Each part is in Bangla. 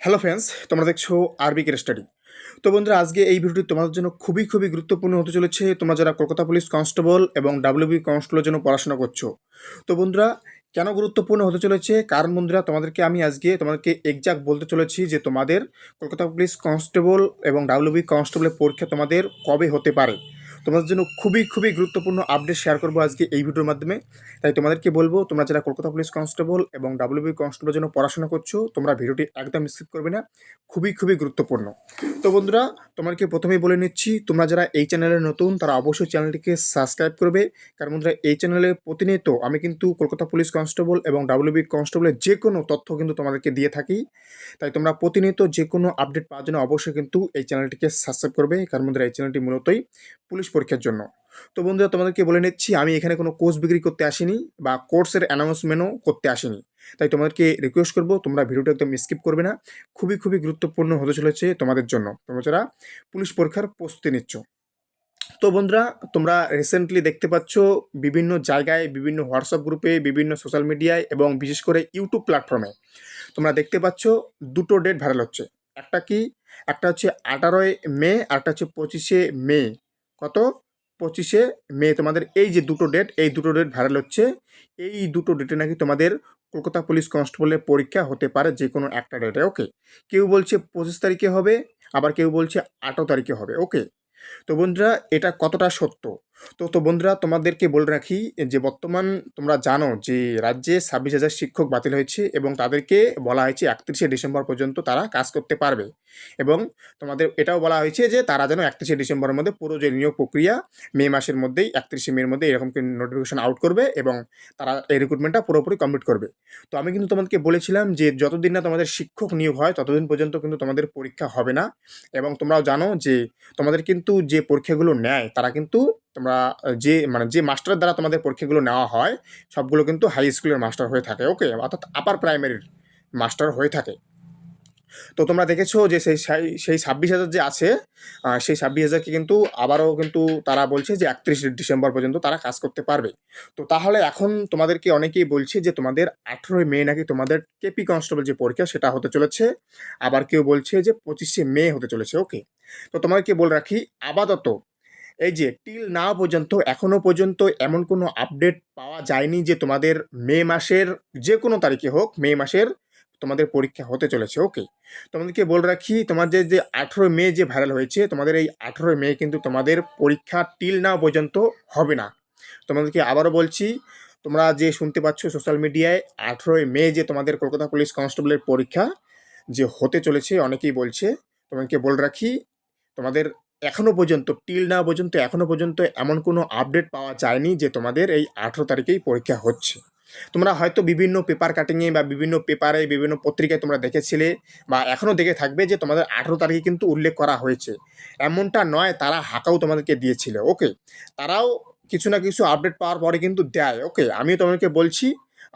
হ্যালো ফ্রেন্ডস, তোমরা দেখছো আরবি কের স্টাডি। তো বন্ধুরা, আজকে এই ভিডিওটি তোমাদের জন্য খুবই গুরুত্বপূর্ণ হতে চলেছে। তোমরা যারা কলকাতা পুলিশ কনস্টেবল এবং ডাব্লিউবি কনস্টেবলের জন্য পড়াশোনা করছো, তো বন্ধুরা কেন গুরুত্বপূর্ণ হতে চলেছে, কারণ বন্ধুরা তোমাদেরকে আমি আজকে তোমাদেরকে এক্সাক্ট বলতে চলেছি যে তোমাদের কলকাতা পুলিশ কনস্টেবল এবং ডাব্লিউবি কনস্টেবলের পরীক্ষা তোমাদের কবে হতে পারে। তোমাদের জন্য খুবই গুরুত্বপূর্ণ আপডেট শেয়ার করবো আজকে এই ভিডিওর মাধ্যমে। তাই তোমাদেরকে বলবো, তোমরা যারা কলকাতা পুলিশ কনস্টেবল এবং ডাব্লিউবি কনস্টেবলের জন্য পড়াশোনা করছো, তোমরা ভিডিওটি একদম স্কিপ করবে না, খুবই গুরুত্বপূর্ণ। তো বন্ধুরা, তোমাদেরকে প্রথমেই বলে নিচ্ছি, তোমরা যারা এই চ্যানেলে নতুন তারা অবশ্যই চ্যানেলটিকে সাবস্ক্রাইব করবে। কারণ বন্ধুরা, এই চ্যানেলে প্রতিনিয়ত আমি কিন্তু কলকাতা পুলিশ কনস্টেবল এবং ডাব্লিউবি কনস্টেবলের যে কোনো তথ্য কিন্তু তোমাদেরকে দিয়ে থাকি। তাই তোমরা প্রতিনিয়ত যে কোনো আপডেট পাওয়ার জন্য অবশ্যই কিন্তু এই চ্যানেলটিকে সাবস্ক্রাইব করবে। কারণ বন্ধুরা, এই চ্যানেলটি মূলতই পুলিশ পরীক্ষার জন্য। তো বন্ধুরা, তোমাদেরকে বলে নিচ্ছি, আমি এখানে কোনো কোর্স বিক্রি করতে আসিনি বা কোর্সের অ্যানাউন্সমেন্টও করতে আসিনি। তাই তোমাদেরকে রিকোয়েস্ট করবো, তোমরা ভিডিওটা একদম স্কিপ করবে না, খুবই গুরুত্বপূর্ণ হতে চলেছে তোমাদের জন্য, তোমরা যারা পুলিশ পরীক্ষার প্রস্তুতি নিচ্ছ। তো বন্ধুরা, তোমরা রিসেন্টলি দেখতে পাচ্ছ বিভিন্ন জায়গায়, বিভিন্ন হোয়াটসঅ্যাপ গ্রুপে, বিভিন্ন সোশ্যাল মিডিয়ায় এবং বিশেষ করে ইউটিউব প্ল্যাটফর্মে তোমরা দেখতে পাচ্ছ দুটো ডেট ভাইরাল হচ্ছে। একটা কি, একটা হচ্ছে 18ই মে, আর একটা হচ্ছে 25শে মে। কত? 25শে মে। তোমাদের এই যে দুটো ডেট, এই দুটো ডেট ভাইরাল হচ্ছে। এই দুটো ডেটে নাকি তোমাদের কলকাতা পুলিশ কনস্টেবলের পরীক্ষা হতে পারে, যে কোনো একটা ডেটে। ওকে, কেউ বলছে 25 তারিখে হবে, আবার কেউ বলছে 18 তারিখে হবে। ওকে, তো বন্ধুরা, এটা কতটা সত্য? তো বন্ধুরা, তোমাদেরকে বলে রাখি যে বর্তমান তোমরা জানো যে রাজ্যে 26,000 শিক্ষক বাতিল হয়েছে এবং তাদেরকে বলা হয়েছে 31শে ডিসেম্বর পর্যন্ত তারা কাজ করতে পারবে। এবং তোমাদের এটাও বলা হয়েছে যে তারা যেন 31শে ডিসেম্বরের মধ্যে পুরো যে নিয়োগ প্রক্রিয়া মে মাসের মধ্যেই, 31শে মের মধ্যে এরকম নোটিফিকেশন আউট করবে এবং তারা এই রিক্রুটমেন্টটা পুরোপুরি কমপ্লিট করবে। তো আমি কিন্তু তোমাদেরকে বলেছিলাম যে যতদিন না তোমাদের শিক্ষক নিয়োগ হয় ততদিন পর্যন্ত কিন্তু তোমাদের পরীক্ষা হবে না। এবং তোমরাও জানো যে তোমাদের কিন্তু যে পরীক্ষাগুলো নেয় তারা কিন্তু তোমরা যে মাস্টারের দ্বারা তোমাদের পরীক্ষাগুলো নেওয়া হয় সবগুলো কিন্তু হাই স্কুলের মাস্টার হয়ে থাকে। ওকে, অর্থাৎ আপার প্রাইমারির মাস্টার হয়ে থাকে। তো তোমরা দেখেছো যে সেই 26,000 যে আছে, সেই 26,000কে কিন্তু আবারও কিন্তু তারা বলছে যে 31শে ডিসেম্বর পর্যন্ত তারা কাজ করতে পারবে। তো তাহলে এখন তোমাদেরকে অনেকেই বলছে যে তোমাদের 18ই মে নাকি তোমাদের কেপি কনস্টেবল যে পরীক্ষা সেটা হতে চলেছে, আবার কেউ বলছে যে 25শে মে হতে চলেছে। ওকে, তো তোমাদেরকে বলে রাখি, আপাতত এই যে টিল নাও পর্যন্ত, এখনও পর্যন্ত এমন কোনো আপডেট পাওয়া যায়নি যে তোমাদের মে মাসের যে কোনো তারিখে হোক, মে মাসের তোমাদের পরীক্ষা হতে চলেছে। ওকে, তোমাদেরকে বলে রাখি, তোমাদের যে 18 মে যে ভাইরাল হয়েছে, তোমাদের এই 18 মে কিন্তু তোমাদের পরীক্ষা টিল নাও পর্যন্ত হবে না। তোমাদেরকে আবারও বলছি, তোমরা যে শুনতে পাচ্ছ সোশ্যাল মিডিয়ায় 18 মে যে তোমাদের কলকাতা পুলিশ কনস্টেবলের পরীক্ষা যে হতে চলেছে, অনেকেই বলছে। তোমাকে বলে রাখি, তোমাদের এখনও পর্যন্ত টিল নাও পর্যন্ত এখনও পর্যন্ত এমন কোনো আপডেট পাওয়া যায়নি যে তোমাদের এই 18 তারিখেই পরীক্ষা হচ্ছে। তোমরা হয়তো বিভিন্ন পেপার কাটিংয়ে বা বিভিন্ন পেপারে, বিভিন্ন পত্রিকায় তোমরা দেখেছিলে বা এখনও দেখে থাকবে যে তোমাদের 18 তারিখে কিন্তু উল্লেখ করা হয়েছে। এমনটা নয়, তারা হাঁকাও তোমাদেরকে দিয়েছিল। ওকে, তারাও কিছু না কিছু আপডেট পাওয়ার পরে কিন্তু দেয়। ওকে, আমিও তোমাদেরকে বলছি,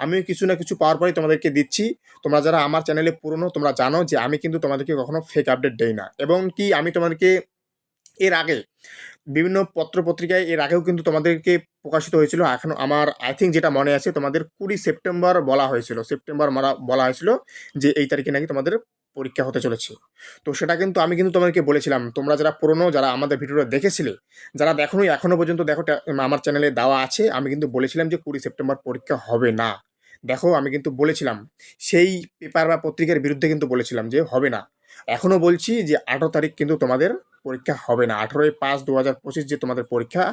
আমিও কিছু না কিছু পাওয়ার পরেই তোমাদেরকে দিচ্ছি। তোমরা যারা আমার চ্যানেলে পুরনো, তোমরা জানো যে আমি কিন্তু তোমাদেরকে কখনো ফেক আপডেট দেই না। এবং কি, আমি তোমাদেরকে এর আগে বিভিন্ন পত্রপত্রিকায় এর আগেও কিন্তু তোমাদেরকে প্রকাশিত হয়েছিল। এখন আমার আই থিঙ্ক যেটা মনে আছে, তোমাদের 20 সেপ্টেম্বর বলা হয়েছিল, বলা হয়েছিল যে এই তারিখে নাকি তোমাদের পরীক্ষা হতে চলেছে। তো সেটা কিন্তু আমি কিন্তু তোমাদেরকে বলেছিলাম, তোমরা যারা পুরনো, যারা আমাদের ভিডিওটা দেখেছিলে, যারা দেখোনি এখনও পর্যন্ত দেখো, আমার চ্যানেলে দেওয়া আছে, আমি কিন্তু বলেছিলাম যে 20 সেপ্টেম্বর পরীক্ষা হবে না। দেখো, আমি কিন্তু বলেছিলাম, সেই পেপার বা পত্রিকার বিরুদ্ধে কিন্তু বলেছিলাম যে হবে না। এখনও বলছি যে 18 তারিখ কিন্তু তোমাদের পরীক্ষা হবে না। 18/5/2025 যে তোমাদের পরীক্ষা,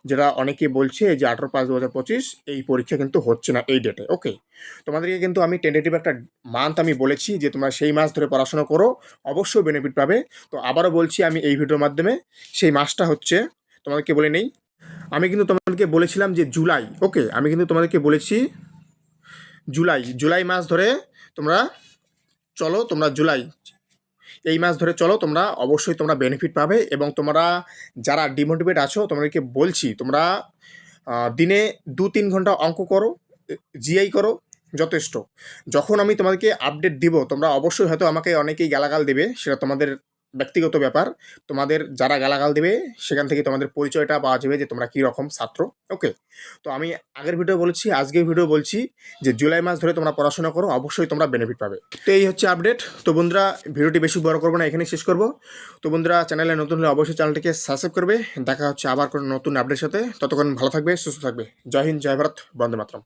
যেটা অনেকেই বলছে যে 18/5/2025 এই পরীক্ষা কিন্তু হচ্ছে না এই ডেটে। ওকে, তোমাদেরকে কিন্তু আমি টেন্টেটিভ একটা মান্থ আমি বলেছি যে তোমরা সেই মাস ধরে পড়াশোনা করো, অবশ্যই বেনিফিট পাবে। তো আবারও বলছি আমি এই ভিডিওর মাধ্যমে, সেই মাসটা হচ্ছে, তোমাদেরকে বলে নেই, আমি কিন্তু তোমাদেরকে বলেছিলাম যে জুলাই। ওকে, আমি কিন্তু তোমাদেরকে বলেছি জুলাই মাস ধরে তোমরা চলো, তোমরা জুলাই এই মাস ধরে চলো, তোমরা অবশ্যই তোমরা বেনিফিট পাবে। এবং তোমরা যারা ডিমোটিভেট আছো, তোমাদেরকে বলছি, তোমরা দিনে 2-3 ঘন্টা অঙ্ক করো, জিআই করো, যথেষ্ট। যখন আমি তোমাদেরকে আপডেট দিব, তোমরা অবশ্যই হয়তো আমাকে অনেকেই গালাগাল দেবে, সেটা তোমাদের ব্যক্তিগত ব্যাপার। তোমাদের যারা গালাগাল দেবে সেখান থেকে তোমাদের পরিচয়টা পাওয়া যাবে যে তোমরা কী রকম ছাত্র। ওকে, তো আমি আগের ভিডিও বলেছি, আজকের ভিডিও বলছি যে জুলাই মাস ধরে তোমরা পড়াশোনা করো, অবশ্যই তোমরা বেনিফিট পাবে। তো এই হচ্ছে আপডেট। তো বন্ধুরা ভিডিওটি বেশি বড় করবো না, এখানেই শেষ করবো। তো বন্ধুরা চ্যানেলে নতুন হলে অবশ্যই চ্যানেলটিকে সাবস্ক্রাইব করবে। দেখা হচ্ছে আবার কোনো নতুন আপডেটের সাথে। ততক্ষণ ভালো থাকবে, সুস্থ থাকবে। জয় হিন্দ, জয় ভারত, বন্দে মাতরম।